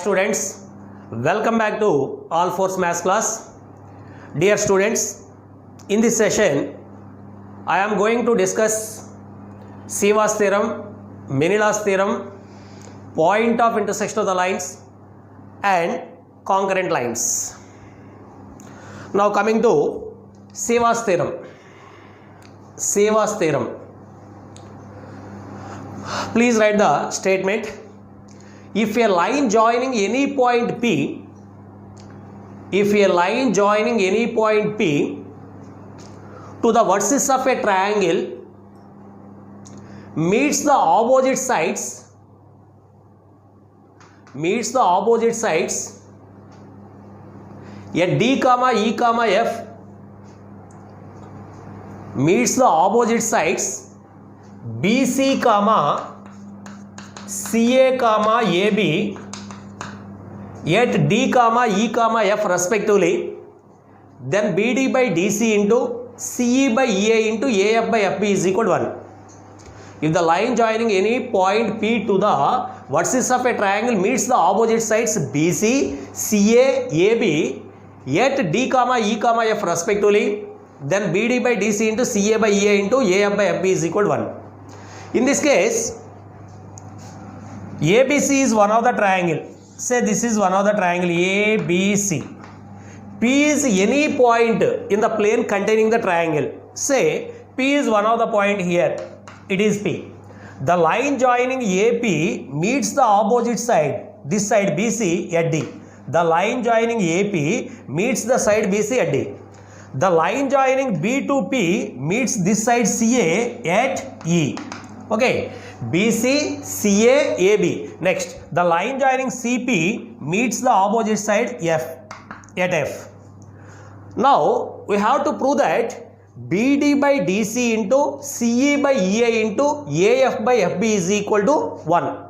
Students, welcome back to All Force Maths class. Dear students, in this session I am going to discuss Siva's theorem, Menila's theorem, point of intersection of the lines and concurrent lines. Now coming to Siva's theorem. Siva's theorem. Please write the statement. If a line joining any point P, to the vertices of a triangle meets the opposite sides, at D comma E comma F meets the opposite sides BC comma CA comma AB at D comma E comma F respectively, then BD by DC into CE by EA into AF by FB is equal to 1. If the line joining any point P to the vertices of a triangle meets the opposite sides BC, CA, AB at D comma E comma F respectively, then BD by DC into CA by EA into AF by FB is equal to 1. In this case, ABC is one of the triangle. Say this is one of the triangle ABC. P is any point in the plane containing the triangle. Say P is one of the point here. It is P. The line joining AP meets the opposite side. This side BC at D. The line joining AP meets the side BC at D. The line joining B to P meets this side CA at E. Okay. BC, CA, AB. Next, the line joining CP meets the opposite side F at F. Now, we have to prove that BD by DC into CE by EA into AF by FB is equal to 1.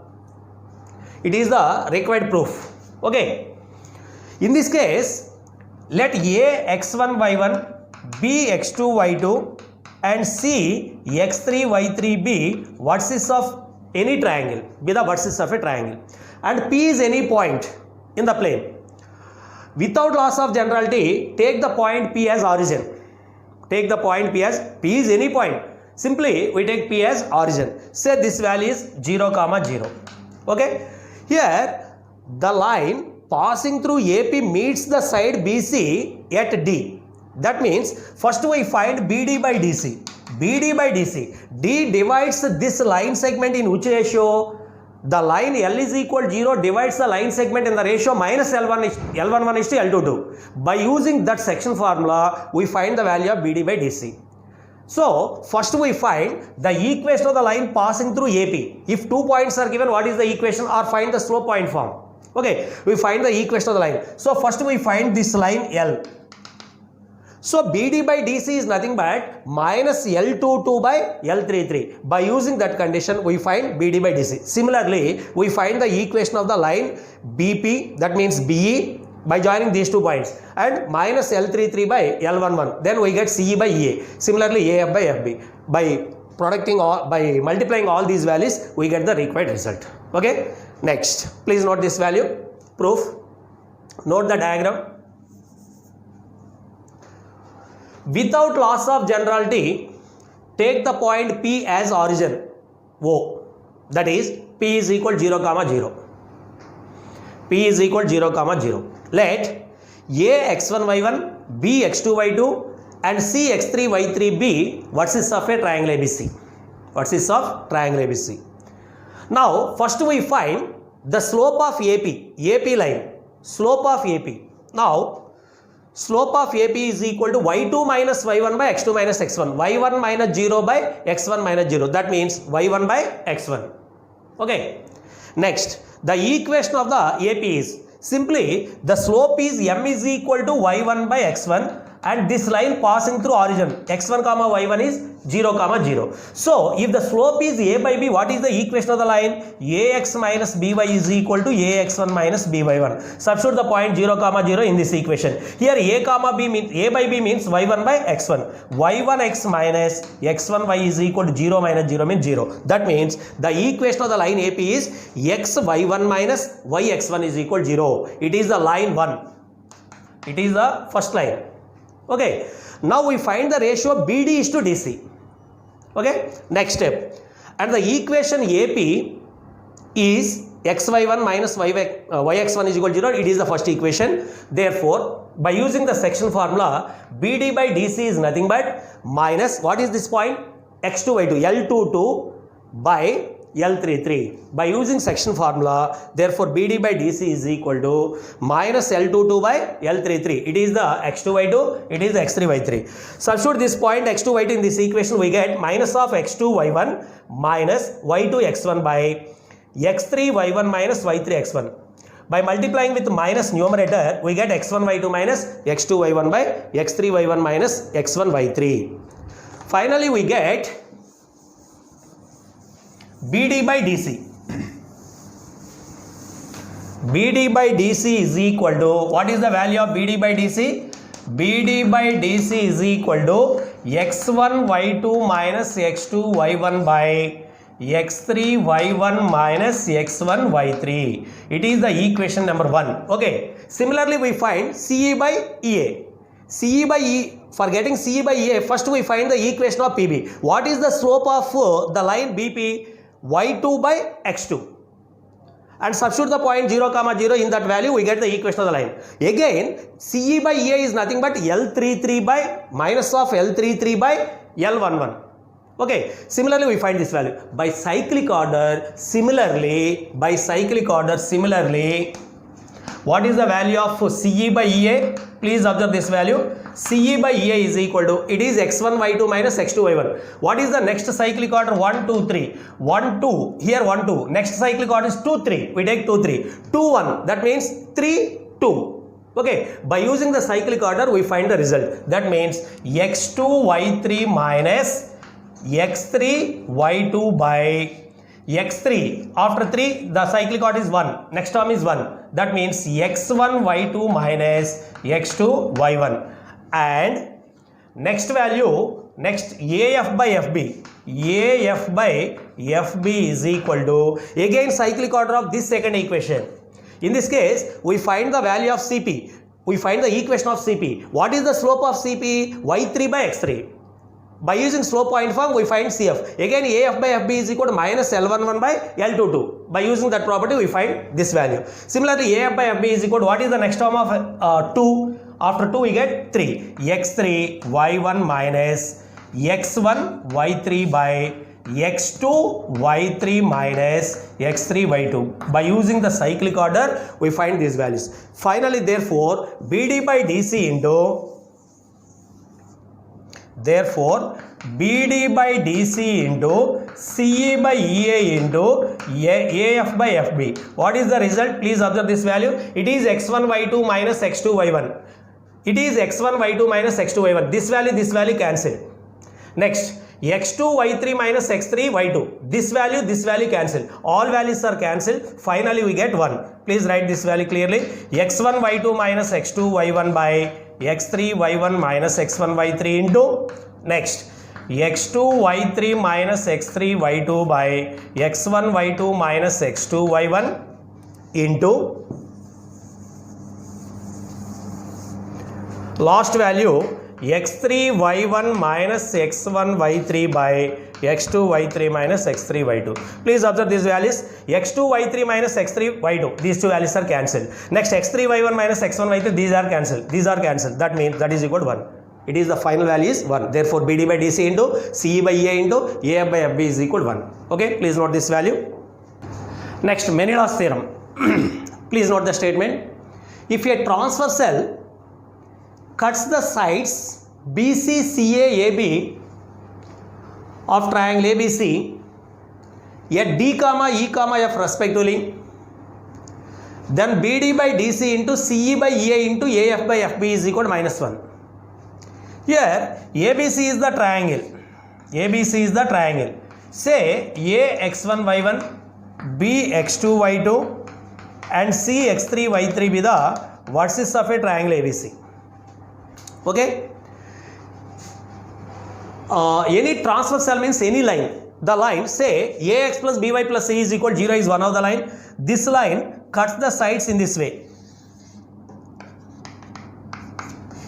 It is the required proof. Okay. In this case, let A x1 y1, B x2 y2 and C x3 y3 be vertices of any triangle, be the vertices of a triangle, and P is any point in the plane. Without loss of generality, take the point P as origin. Take the point P as P is any point. Simply we take P as origin. Say this value is 0 comma 0. Okay. Here the line passing through AP meets the side BC at D. That means first we find BD by DC. BD by DC. D divides this line segment in which ratio? The line L is equal to 0 divides the line segment in the ratio minus L11 is to L22. By using that section formula, we find the value of BD by DC. So, first we find the equation of the line passing through AP. If 2 points are given, what is the equation? Or find the slope point form. Okay, we find the equation of the line. So, first we find this line L. So, BD by DC is nothing but minus L22 by L33. By using that condition, we find BD by DC. Similarly, we find the equation of the line BP, that means BE, by joining these 2 points, and minus L33 by L11. Then we get CE by EA. Similarly, AF by FB. By multiplying all these values, we get the required result. Okay. Next, please note this value. Proof. Note the diagram. Without loss of generality, take the point P as origin O. That is P is equal 0 comma 0. P is equal 0 comma 0. Let A x1 y1, B x2 y2 and C x3 y3 be vertices of a triangle ABC. Vertices of triangle ABC. Now first we find the slope of AP line. Slope of AP. Now slope of AP is equal to y2 minus y1 by x2 minus x1. y1 minus 0 by x1 minus 0. That means y1 by x1. Okay. Next, the equation of the AP is simply the slope is m is equal to y1 by x1 and this line passing through origin x1 comma y1 is 0 comma 0. So if the slope is a by b, what is the equation of the line? Ax minus by is equal to ax1 minus by1. Substitute the point 0 comma 0 in this equation. Here a comma b means a by b means y1 by x1. y1x minus x1y is equal to 0 minus 0 means 0. That means the equation of the line AP is x y1 minus yx1 is equal to 0. It is the line 1. It is the first line. Okay. Now we find the ratio BD is to DC. Okay. Next step. And the equation AP is xy1 minus yx1 is equal to 0. It is the first equation. Therefore, by using the section formula, BD by DC is nothing but minus, what is this point? x2 y2, L22 by L33. By using section formula, therefore BD by DC is equal to minus L22 by L33. It is the x2 y2, it is the x3 y3. Substitute this point x2 y2 in this equation, we get minus of x2 y1 minus y2 x1 by x3 y1 minus y3 x1. By multiplying with minus numerator, we get x1 y2 minus x2 y1 by x3 y1 minus x1 y3. Finally, we get BD by DC. BD by DC is equal to, what is the value of BD by DC? BD by DC is equal to x1 y2 minus x2 y1 by x3 y1 minus x1 y3. It is the equation number 1. Okay. Similarly, we find CE by EA. CE by E. For getting CE by EA, first we find the equation of PB. What is the slope of the line BP? y2 by x2. And substitute the point 0 comma 0 in that value, we get the equation of the line. Again, CE by EA is nothing but L33 by minus of L33 by L11. Okay. Similarly, we find this value by cyclic order. Similarly, what is the value of CE by EA? Please observe this value. CE by EA is equal to, it is x1 y2 minus x2 y1. What is the next cyclic order? 1 2 3. 1 2. Here 1 2. Next cyclic order is 2 3. We take 2 3. 2 1. That means 3 2. Okay. By using the cyclic order, we find the result. That means x2 y3 minus x3 y2 by x3. After 3, the cyclic order is 1. Next term is 1. That means x1 y2 minus x2 y1. And next value, next AF by FB. AF by FB is equal to, again cyclic order of this second equation. In this case, we find the value of CP. We find the equation of CP. What is the slope of CP? y3 by x3. By using slope point form, we find CF. Again, AF by FB is equal to minus L11 by L22. By using that property, we find this value. Similarly, AF by FB is equal to, what is the next term of 2? After 2, we get 3. x3 y1 minus x1 y3 by x2 y3 minus x3 y2. By using the cyclic order, we find these values. Finally, therefore, BD by DC into, therefore, BD by DC into CE by EA into AF by FB. What is the result? Please observe this value. It is x1 y2 minus x2 y1. It is x1 y2 minus x2 y1. This value cancel. Next, x2 y3 minus x3 y2. This value cancel. All values are cancelled. Finally, we get 1. Please write this value clearly. x1 y2 minus x2 y1 by x3 y1 minus x1 y3 into, next, x2 y3 minus x3 y2 by x1 y2 minus x2 y1 into, last value, x3 y1 minus x1 y3 by x2 y3 minus x3 y2. Please observe these values. x2 y3 minus x3 y2. These two values are cancelled. Next, x3 y1 minus x1 y3. These are cancelled. That means that is equal to 1. It is the final value is 1. Therefore, BD by DC into CE by EA into AF by FB is equal to 1. Okay. Please note this value. Next, Menela's theorem. Please note the statement. If a transversal cuts the sides BC, CA, AB of triangle ABC at D, E, F respectively, then BD by DC into CE by EA into AF by FB is equal to minus 1. Here ABC is the triangle. ABC is the triangle. Say A x1 y1, B x2 y2 and C x3 y3 be the vertices of a triangle ABC. Okay. Any transversal means any line. The line, say AX plus BY plus C is equal to 0 is one of the line. This line cuts the sides in this way.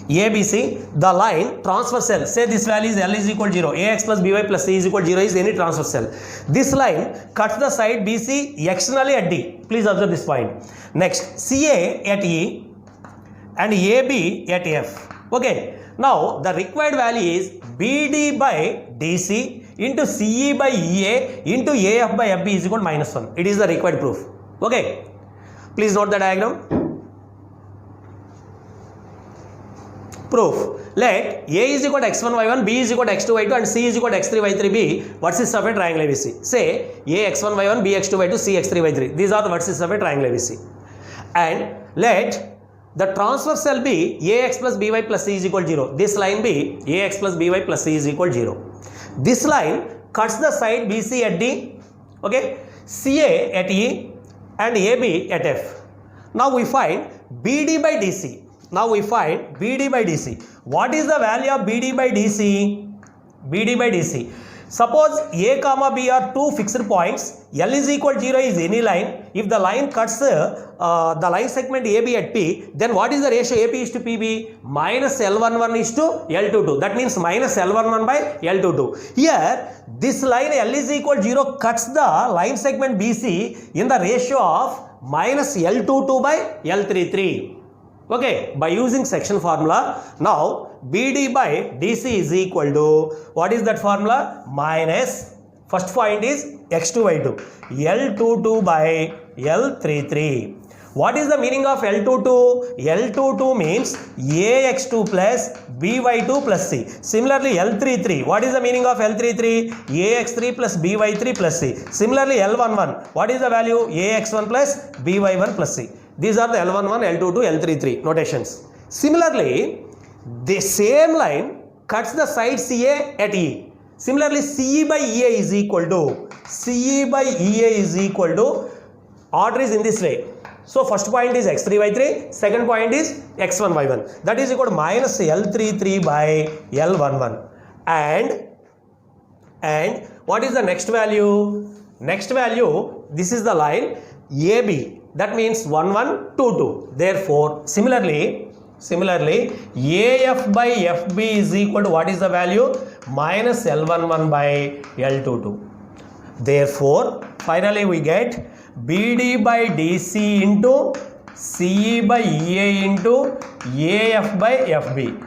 ABC, the line transversal, say this value is L is equal to 0, AX plus BY plus C is equal to 0 is any transversal. This line cuts the side BC externally at D. Please observe this point. Next, CA at E and AB at F. Okay, now the required value is BD by DC into CE by EA into AF by FB is equal to -1. It is the required proof. Okay, please note the diagram. Proof. Let A is equal to x1 y1, B is equal to x2 y2 and C is equal to x3 y3 be vertices of a triangle ABC. Say A x1 y1, B x2 y2, C x3 y3. These are the vertices of a triangle ABC. And let the transversal be AX plus BY plus C is equal to 0. This line be AX plus BY plus C is equal to 0. This line cuts the side BC at D, okay, CA at E and AB at F. Now we find BD by DC. Now we find BD by DC. What is the value of BD by DC? BD by DC. Suppose A comma B are two fixed points. L is equal to 0 is any line. If the line cuts the line segment AB at P, then what is the ratio AP is to PB? Minus L11 is to L22. That means minus L11 by L22. Here, this line L is equal to 0 cuts the line segment BC in the ratio of minus L22 by L33. Okay, by using section formula, now BD by DC is equal to, what is that formula? Minus, first point is x2 y2, L22 by L33. What is the meaning of L22? L22 means AX2 plus BY2 plus C. Similarly, L33, what is the meaning of L33? AX3 plus BY3 plus C. Similarly, L11, what is the value? AX1 plus BY1 plus C. These are the L11, L22, L33 notations. Similarly, the same line cuts the side CA at E. Similarly, CE by EA is equal to, order is in this way. So, first point is x3 y3, second point is x1 y1. That is equal to minus L33 by L11. And what is the next value? Next value, this is the line AB. That means 1, 1, 2, 2. Therefore, similarly, AF by FB is equal to what is the value? Minus L11 by L22. Therefore, finally we get BD by DC into CE by EA into AF by FB.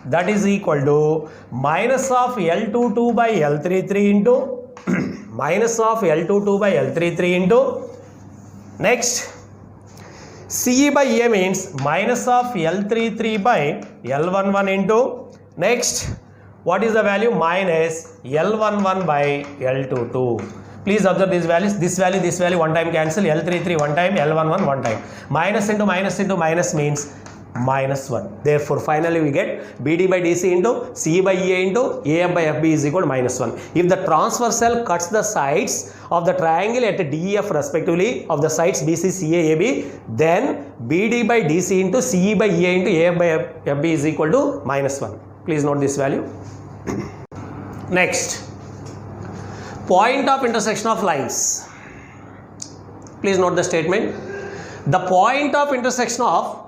That is equal to minus of L22 by L33 into minus of L22 by L33 into next CE by EA means minus of L33 by L11 into next what is the value? Minus L11 by L22. Please observe these values. This value one time cancel. L33 one time, L11 one time. Minus into minus means minus 1. Therefore, finally we get BD by DC into CE by EA into AF by FB is equal to minus 1. If the transversal cuts the sides of the triangle at DEF respectively of the sides BC, CA, AB, then BD by DC into CE by EA into AF by FB is equal to minus 1. Please note this value. Next, point of intersection of lines. Please note the statement. The point of intersection of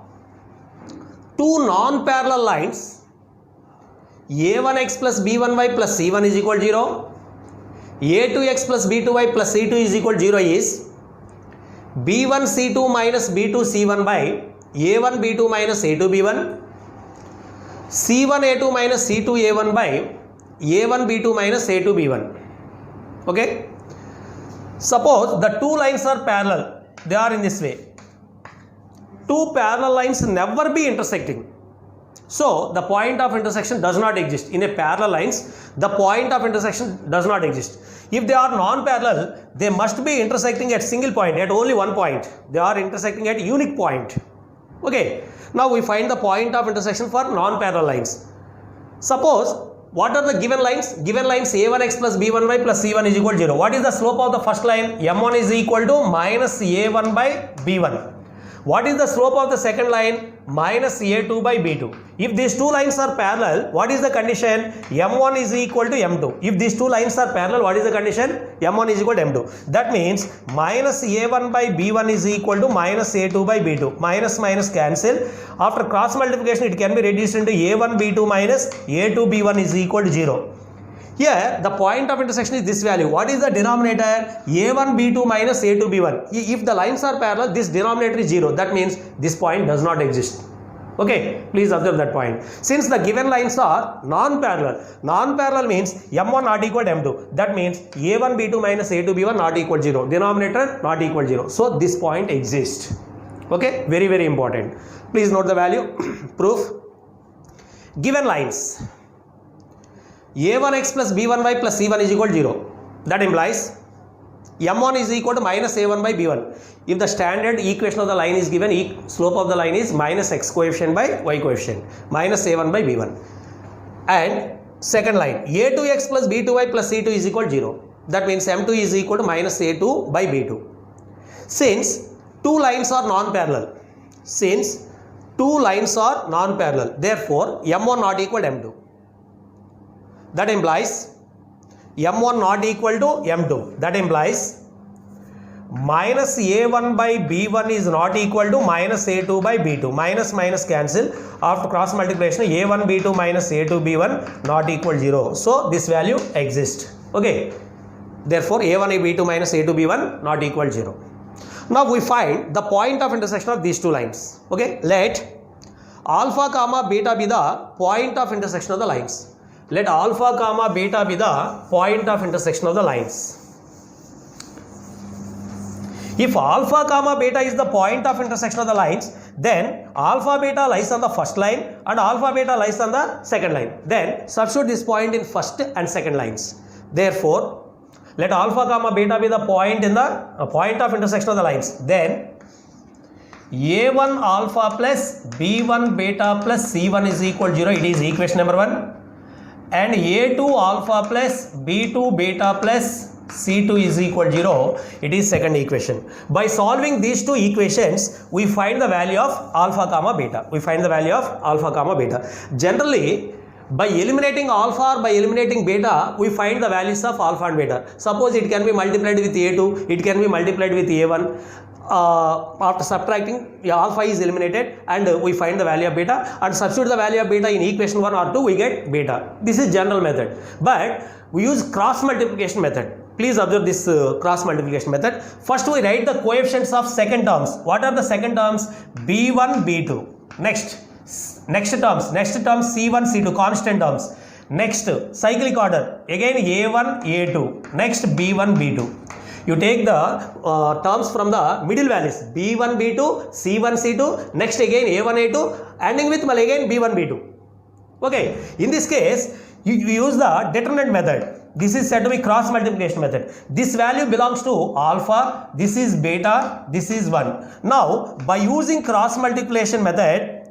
two non-parallel lines A1x plus B1y plus C1 is equal to 0, A2x plus B2y plus C2 is equal to 0 is B1C2 minus B2C1 by A1B2 minus A2B1, C1A2 minus C2A1 by A1B2 minus A2B1. Okay. Suppose the two lines are parallel. They are in this way. Two parallel lines never be intersecting. So, the point of intersection does not exist. In a parallel lines, the point of intersection does not exist. If they are non-parallel, they must be intersecting at single point, at only one point. They are intersecting at unique point. Okay. Now, we find the point of intersection for non-parallel lines. Suppose what are the given lines? Given lines a1x plus b1y plus c1 is equal to 0. What is the slope of the first line? m1 is equal to minus a1 by b1. What is the slope of the second line? Minus a2 by b2. If these two lines are parallel, what is the condition? m1 is equal to m2. If these two lines are parallel, what is the condition? m1 is equal to m2. That means minus a1 by b1 is equal to minus a2 by b2. Minus minus cancel. After cross multiplication, it can be reduced into a1 b2 minus a2 b1 is equal to 0. Here, the point of intersection is this value. What is the denominator? a1 b2 minus a2 b1. If the lines are parallel, this denominator is 0. That means this point does not exist. Okay, please observe that point. Since the given lines are non-parallel, non-parallel means m1 not equal to m2. That means a1 b2 minus a2 b1 not equal to 0. Denominator not equal to 0. So this point exists. Okay, very very important. Please note the value. Proof. Given lines a1x plus b1y plus c1 is equal to 0. That implies m1 is equal to minus a1 by b1. If the standard equation of the line is given, slope of the line is minus x coefficient by y coefficient, minus a1 by b1. And second line, a2x plus b2y plus c2 is equal to 0. That means m2 is equal to minus a2 by b2. Since two lines are non-parallel, therefore m1 not equal to m2. That implies m1 not equal to m2. That implies minus a1 by b1 is not equal to minus a2 by b2. Minus minus cancel. After cross multiplication, a1 b2 minus a2 b1 not equal to 0. So this value exists. Okay. Therefore a1 b2 minus a2 b1 not equal to 0. Now we find the point of intersection of these two lines. Okay. Let alpha comma beta be the point of intersection of the lines. Let alpha comma beta be the point of intersection of the lines. If alpha comma beta is the point of intersection of the lines, then alpha beta lies on the first line and alpha beta lies on the second line. Then substitute this point in first and second lines. Therefore, let alpha comma beta be the point in the point of intersection of the lines. Then a1 alpha plus b1 beta plus c1 is equal to 0. It is equation number 1. And a2 alpha plus b2 beta plus c2 is equal to 0. It is second equation. By solving these two equations, we find the value of alpha comma beta. Generally, by eliminating alpha or by eliminating beta, we find the values of alpha and beta. Suppose it can be multiplied with a2, it can be multiplied with a1. After subtracting, alpha is eliminated and we find the value of beta, and substitute the value of beta in equation 1 or 2, we get beta. This is general method, but we use cross multiplication method. Please observe this cross multiplication method. First we write the coefficients of second terms. What are the second terms? b1 b2. Next terms c1 c2, constant terms. Next cyclic order, again a1 a2. Next b1 b2. You take the terms from the middle values, b1 b2, c1 c2, next again a1 a2, ending with again b1 b2. Okay, in this case you use the determinant method. This is said to be cross multiplication method. This value belongs to alpha, this is beta, this is 1. Now by using cross multiplication method,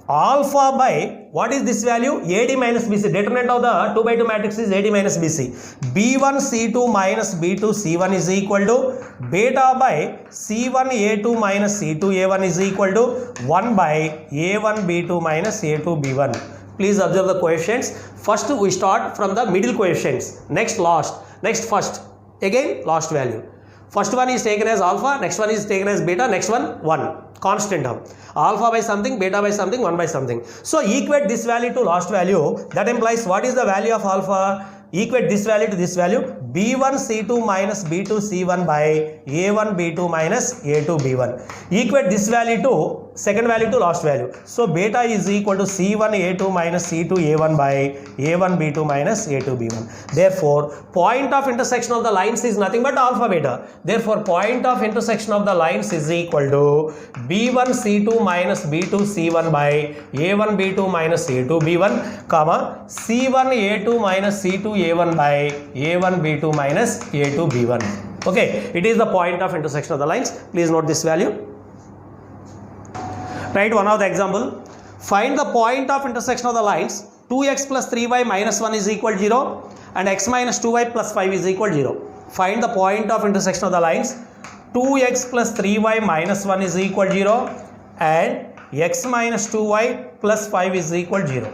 alpha by, what is this value? AD minus BC. Determinant of the 2 by 2 matrix is AD minus BC. B1 C2 minus B2 C1 is equal to beta by C1 A2 minus C2 A1 is equal to 1 by A1 B2 minus A2 B1. Please observe the coefficients. First we start from the middle coefficients. Next last. Next first. Again last value. First one is taken as alpha, next one is taken as beta, next one 1. Constant term. Alpha by something, beta by something, 1 by something. So equate this value to last value. That implies what is the value of alpha? Equate this value to this value. B1 C2 minus B2 C1 by A1 B2 minus A2 B1. Equate this value to second value to last value. So beta is equal to C1 A2 minus C2 A1 by A1 B2 minus A2 B1. Therefore, point of intersection of the lines is nothing but alpha beta. Therefore, point of intersection of the lines is equal to B1 C2 minus B2 C1 by A1 B2 minus A2 B1, comma C1 A2 minus C2 A1 by A1 B2 minus A2 B1. Okay, it is the point of intersection of the lines. Please note this value. Write one of the example. Find the point of intersection of the lines 2x plus 3y minus 1 is equal to 0 and x minus 2y plus 5 is equal to 0. Find the point of intersection of the lines 2x plus 3y minus 1 is equal to 0 and x minus 2y plus 5 is equal to 0.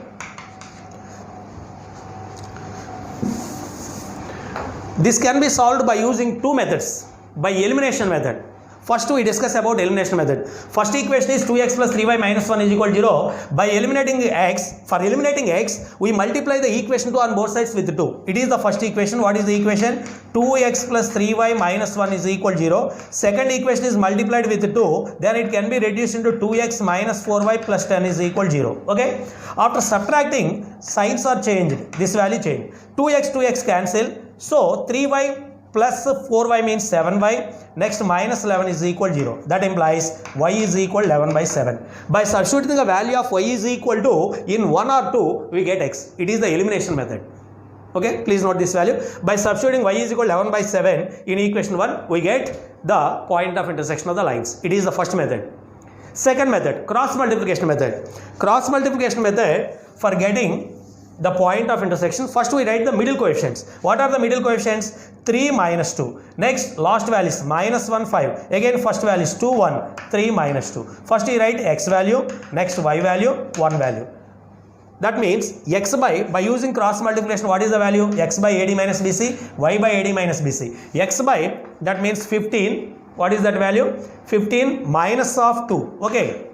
This can be solved by using two methods. By elimination method. First we discuss about elimination method. First equation is 2x plus 3y minus 1 is equal to 0. By eliminating x, for eliminating x, we multiply the equation 2 on both sides with 2. It is the first equation. What is the equation? 2x plus 3y minus 1 is equal to 0. Second equation is multiplied with 2. Then it can be reduced into 2x minus 4y plus 10 is equal to 0. Okay. After subtracting, signs are changed. This value changed. 2x cancel. So 3y plus 4y means 7y. Next minus 11 is equal to 0. That implies y is equal to 11 by 7. By substituting the value of y is equal to in 1 or 2, we get x. It is the elimination method. Okay, please note this value. By substituting y is equal to 11 by 7 in equation 1, we get the point of intersection of the lines. It is the first method. Second method, cross multiplication method. Cross multiplication method for getting the point of intersection. First we write the middle coefficients. What are the middle coefficients? 3 minus 2. Next last value is minus 1 5. Again first value is 2 1 3 minus 2. First we write x value, next y value, 1 value. That means x by using cross multiplication, what is the value? X by AD minus BC, y by AD minus BC. X by, that means 15. What is that value? 15 minus of 2. Okay.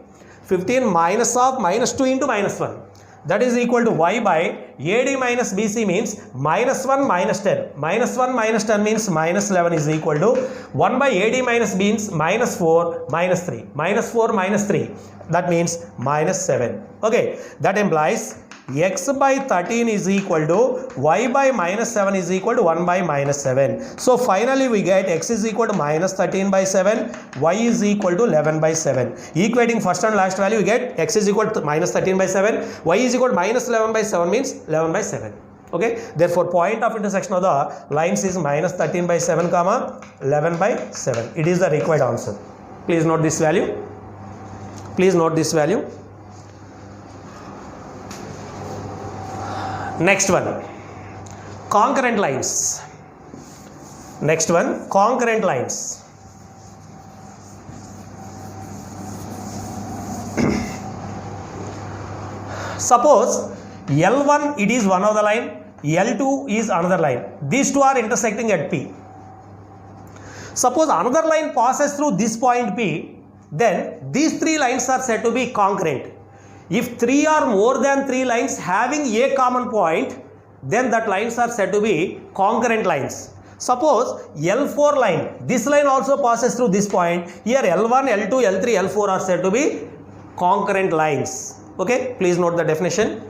15 minus of minus 2 into minus 1. That is equal to y by AD minus BC means minus 1 minus 10. Minus 1 minus 10 means minus 11 is equal to 1 by AD minus B means minus 4 minus 3. Minus 4 minus 3. That means minus 7. Okay. That implies x by 13 is equal to y by minus 7 is equal to 1 by minus 7. So finally we get x is equal to minus 13 by 7, y is equal to 11 by 7. Equating first and last value, we get x is equal to minus 13 by 7, y is equal to minus 11 by 7 means 11 by 7. Okay. Therefore point of intersection of the lines is minus 13 by 7 comma 11 by 7. It is the required answer. Please note this value. Please note this value. Next one, concurrent lines. Next one, concurrent lines. Suppose L1 it is one of the line, L2 is another line. These two are intersecting at P. Suppose another line passes through this point P, then these three lines are said to be concurrent. If 3 or more than 3 lines having a common point, then that lines are said to be concurrent lines. Suppose L4 line, this line also passes through this point. Here L1, L2, L3, L4 are said to be concurrent lines. Okay, please note the definition.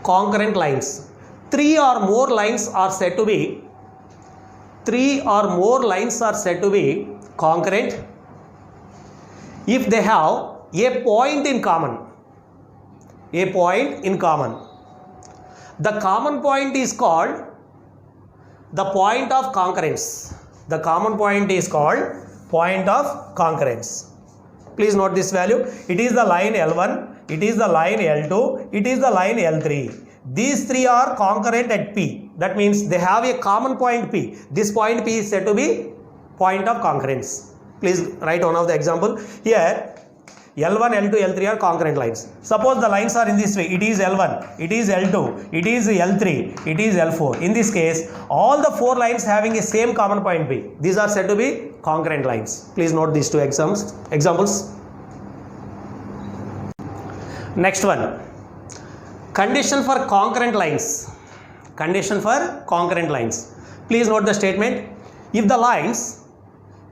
Concurrent lines. 3 or more lines are said to be concurrent if they have a point in common. The common point is called the point of concurrence. The common point is called point of concurrence. Please note this value. It is the line L1, it is the line L2, it is the line L3. These three are concurrent at P. That means they have a common point P. This point P is said to be point of concurrence. Please write one of the example. Here L1, L2, L3 are concurrent lines. Suppose the lines are in this way. It is L1, it is L2, it is L3, it is L4. In this case, all the 4 lines having a same common point P. These are said to be concurrent lines. Please note these two examples. Next one. Condition for concurrent lines. Condition for concurrent lines. Please note the statement. If the lines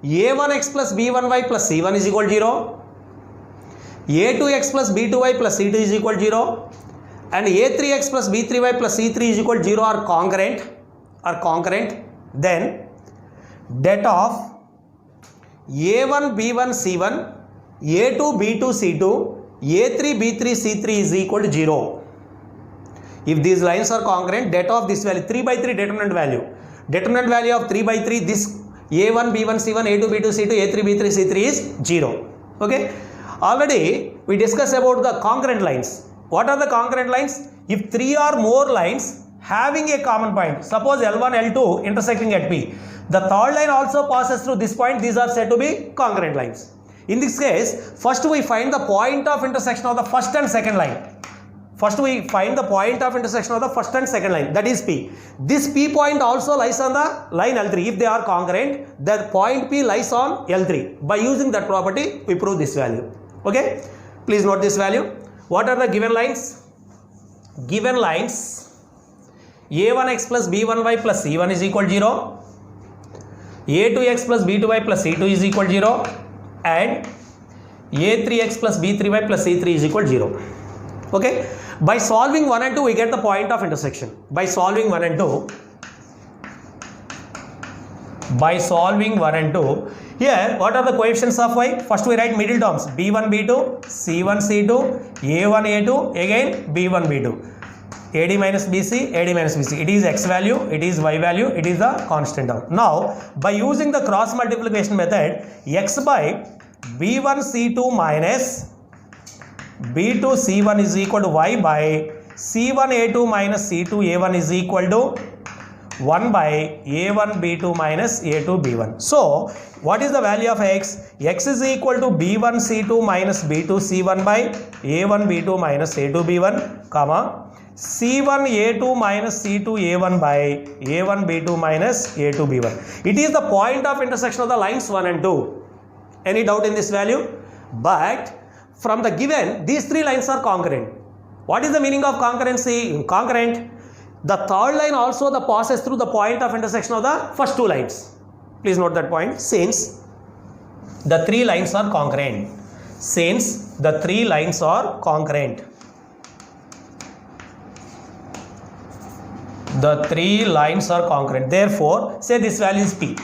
a1x plus b1y plus c1 is equal to 0, a2x plus b2y plus c2 is equal to 0 and a3x plus b3y plus c3 is equal to 0 are concurrent, then det of a1 b1 c1, a2 b2 c2, a3 b3 c3 is equal to 0. If these lines are concurrent, det of this value 3 by 3 determinant value of 3 by 3, this a1 b1 c1, a2 b2 c2, a3 b3 c3 is 0. Okay. Already we discussed about the concurrent lines. What are the concurrent lines? If three or more lines having a common point, suppose L1, L2 intersecting at P, the third line also passes through this point, these are said to be concurrent lines. In this case, first we find the point of intersection of the first and second line. First we find the point of intersection of the first and second line, that is P. This P point also lies on the line L3. If they are concurrent, the point P lies on L3. By using that property, we prove this value. Okay? Please note this value. What are the given lines? Given lines, A1x plus B1y plus C1 is equal to 0. A2x plus B2y plus C2 is equal to 0. And A3x plus B3y plus C3 is equal to 0. Okay? By solving 1 and 2, we get the point of intersection. By solving 1 and 2, here what are the coefficients of y? First we write middle terms, B1, B2, C1, C2, A1, A2, again B1, B2. AD minus BC, AD minus BC. It is x value, it is y value, it is the constant term. Now, by using the cross multiplication method, x by B1 C2 minus B2 C1 is equal to y by C1 A2 minus C2 A1 is equal to 1 by A1 B2 minus A2 B1. So, what is the value of x? X is equal to B1 C2 minus B2 C1 by A1 B2 minus A2 B1, comma C1 A2 minus C2 A1 by A1 B2 minus A2 B1. It is the point of intersection of the lines 1 and 2. Any doubt in this value? But from the given, these three lines are concurrent. What is the meaning of concurrency? Concurrent, the third line also passes through the point of intersection of the first two lines. Please note that point. Since the three lines are concurrent. Since the three lines are concurrent. The three lines are concurrent. Therefore, say this value is P.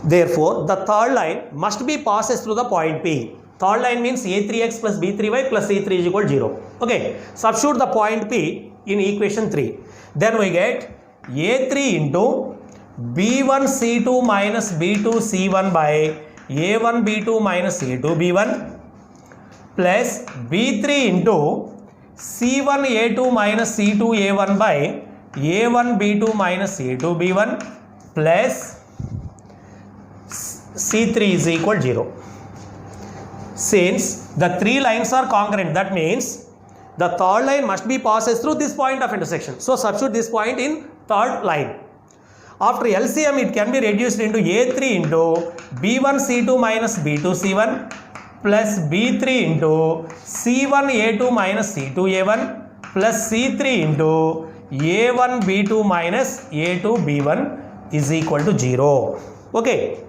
Therefore, the third line must be passes through the point P. Third line means A3x plus B3y plus C3 is equal to 0. Okay. Substitute the point P in equation 3. Then we get A3 into B1 C2 minus B2 C1 by A1 B2 minus A2 B1 plus B3 into C1 A2 minus C2 A1 by A1 B2 minus A2 B1 plus C3 is equal to 0. Since the three lines are concurrent, that means the third line must be passes through this point of intersection. So, substitute this point in third line. After LCM, it can be reduced into A3 into B1 C2 minus B2 C1 plus B3 into C1 A2 minus C2 A1 plus C3 into A1 B2 minus A2 B1 is equal to 0. Okay.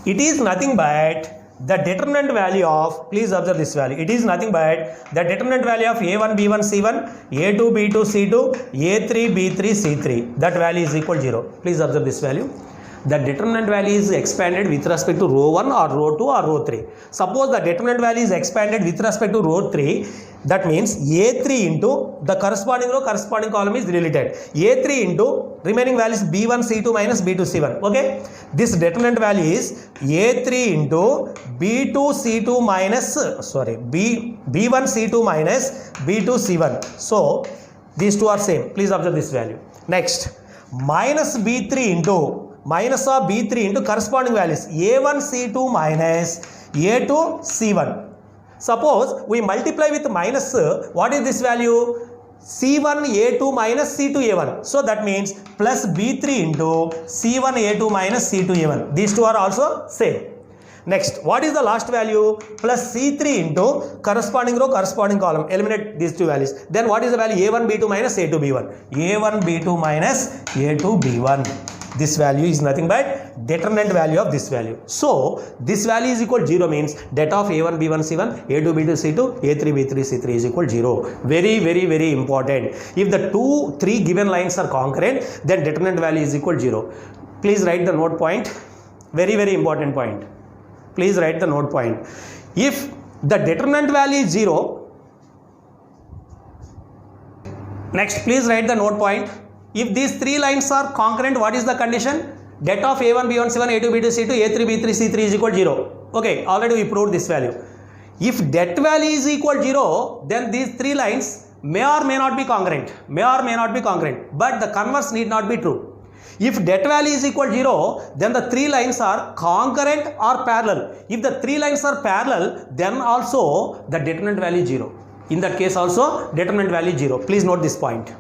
It is nothing but the determinant value of, please observe this value, it is nothing but the determinant value of A1 B1 C1, A2 B2 C2, A3 B3 C3. That value is equal to 0. Please observe this value. The determinant value is expanded with respect to row 1 or row 2 or row 3. Suppose the determinant value is expanded with respect to row 3, that means A3 into the corresponding row, corresponding column is deleted. A3 into remaining value is B1 C2 minus B2 C1. Okay. This determinant value is A3 into B2 C2 minus, B1 C2 minus B2 C1. So, these two are same. Please observe this value. Next, minus B3 into minus of B3 into corresponding values A1 C2 minus A2 C1. Suppose we multiply with minus, what is this value? C1 A2 minus C2 A1. So that means plus B3 into C1 A2 minus C2 A1. These two are also same. Next, what is the last value? Plus C3 into corresponding row, corresponding column. Eliminate these two values. Then what is the value? A1 B2 minus A2 B1. A1 B2 minus A2 B1. This value is nothing but determinant value of this value. So, this value is equal to 0 means det of A1 B1 C1, A2 B2 C2, A3 B3 C3 is equal to 0. Very, very, very important. If the three given lines are concurrent, then determinant value is equal to 0. Please write the note point. Very, very important point. Please write the note point. If the determinant value is 0, next please write the note point. If these three lines are concurrent, what is the condition? Det of A1, B1, C1, A2, B2, C2, A3, B3, C3 is equal to 0. Okay, already we proved this value. If det value is equal to 0, then these three lines may or may not be congruent. May or may not be congruent. But the converse need not be true. If det value is equal to 0, then the three lines are congruent or parallel. If the three lines are parallel, then also the determinant value is 0. In that case also, determinant value is 0. Please note this point.